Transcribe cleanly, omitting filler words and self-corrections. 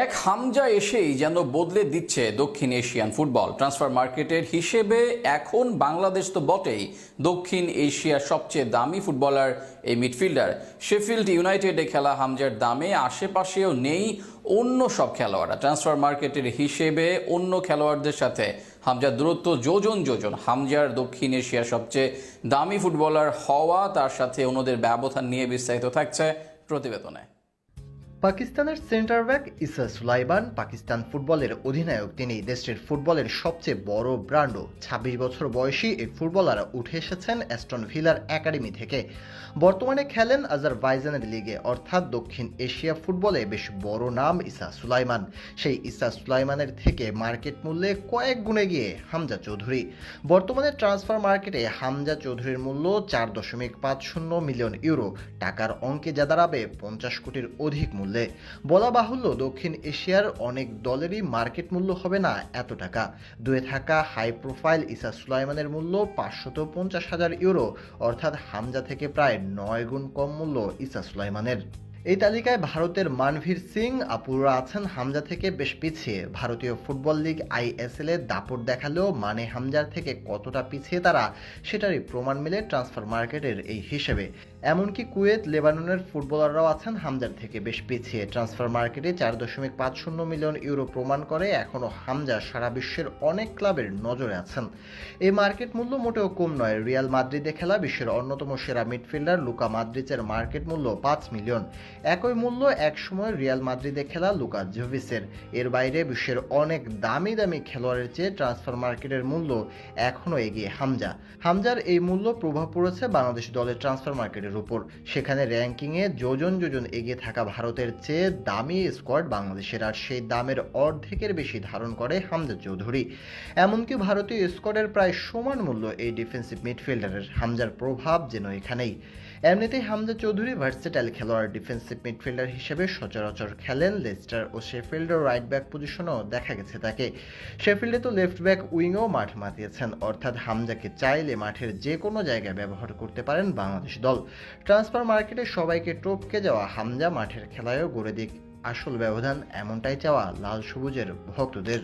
এক হামজা এসেই যেন বদলে দিচ্ছে দক্ষিণ এশিয়ান ফুটবল। ট্রান্সফার মার্কেটের হিসেবে এখন বাংলাদেশ তো বটেই, দক্ষিণ এশিয়ার সবচেয়ে দামি ফুটবলার এই মিডফিল্ডার। শেফিল্ড ইউনাইটেডে খেলা হামজার দামে আশেপাশেও নেই অন্য সব খেলোয়াড়রা। ট্রান্সফার মার্কেটের হিসেবে অন্য খেলোয়াড়দের সাথে হামজার দূরত্ব যোজন যোজন। হামজার দক্ষিণ এশিয়ার সবচেয়ে দামি ফুটবলার হওয়া, তার সাথে অন্যদের ব্যবধান নিয়ে বিস্তারিত থাকছে প্রতিবেদনে। পাকিস্তানের সেন্টার ব্যাক ইসা সুলাইমান পাকিস্তান ফুটবলের অধিনায়ক। তিনি দেশটির ফুটবলের সবচেয়ে বড় ব্র্যান্ড। ২৬ বছর বয়সী এই ফুটবলার উঠে এসেছেন অ্যাস্টন ভিলার একাডেমি থেকে। বর্তমানে খেলেন আজারবাইজানের লিগে, অর্থাৎ দক্ষিণ এশিয়া ফুটবলে বেশ বড় নাম ইসা সুলাইমান। সেই ইসা সুলাইমানের থেকে মার্কেট মূল্যে কয়েক গুণে গিয়ে হামজা চৌধুরী। বর্তমানে ট্রান্সফার মার্কেটে হামজা চৌধুরীর মূল্য ৪.৫০ মিলিয়ন ইউরো। টাকার অঙ্কে যা দাঁড়াবে ৫০ কোটির অধিক মূল্য। বলা বাহুল্য, দক্ষিণ এশিয়ার অনেক দলেরই মার্কেট মূল্য হবে না এত টাকা। দুয়ে থাকা হাই প্রোফাইল ইসা সুলাইমানের মূল্য ৫৫০,০০০ ইউরো, অর্থাৎ হামজা থেকে প্রায় ৯ গুণ কম মূল্য ইসা সুলাইমানের। এই তালিকায় ভারতের মানভীর সিং আপুরা আছেন হামজা থেকে বেশ পিছিয়ে। ভারতীয় ফুটবল লিগ ISL এ দাপট দেখালেও মানে হামজার থেকে কতটা পিছিয়ে তারা, সেটারই প্রমাণ মিলে ট্রান্সফার মার্কেটের এই হিসেবে। এমনকি কুয়েত, লেবাননের ফুটবলাররাও আছেন হামজার থেকে বেশ পিছিয়ে। ট্রান্সফার মার্কেটে ৪.৫০ মিলিয়ন ইউরো প্রমাণ করে এখনও হামজা সারা বিশ্বের অনেক ক্লাবের নজরে আছেন। এই মার্কেট মূল্য মোটেও কম নয়। রিয়াল মাদ্রিদে খেলা বিশ্বের অন্যতম সেরা মিডফিল্ডার লুকা মডরিচের মার্কেট মূল্য ৫ মিলিয়ন। একই মূল্য একসময় রিয়াল মাদ্রিদে খেলা লুকা জোভিচের। এর বাইরে বিশ্বের অনেক দামি দামি খেলোয়াড়ের চেয়ে ট্রান্সফার মার্কেটের মূল্য এখনও এগিয়ে হামজা। হামজার এই মূল্য প্রভাব পড়েছে বাংলাদেশ দলের ট্রান্সফার মার্কেটের উপর। সেখানে র্যাঙ্কিংয়ে যোজন যোজন এগিয়ে থাকা ভারতের চেয়ে দামি স্কোয়াড বাংলাদেশের, আর সেই দামের অর্ধেকের বেশি ধারণ করে হামজা চৌধুরী। এমনকি ভারতীয় স্কোয়াডের প্রায় সমান মূল্য এই ডিফেন্সিভ মিডফিল্ডারের। হামজার প্রভাব যেন এখানেই। এমনিতেই হামজা চৌধুরী ভার্সেটাইল খেলোয়াড়। ডিফেন্সিভ মিডফিল্ডার হিসেবে সচরাচর খেলেন। লেস্টার ও শেফিল্ডের রাইট ব্যাক পজিশনেও দেখা গেছে তাকে। শেফিল্ডে তো লেফট ব্যাক উইংও মাঠ মাতিয়েছেন, অর্থাৎ হামজাকে চাইলে মাঠের যে কোনো জায়গায় ব্যবহার করতে পারেন বাংলাদেশ দল। ট্রান্সফার মার্কেটে সবাইকে টপকে যাওয়া হামজা মাঠের খেলায়ও গড়ে দিক আসল ব্যবধান, এমনটাই চাওয়া লাল সবুজের ভক্তদের।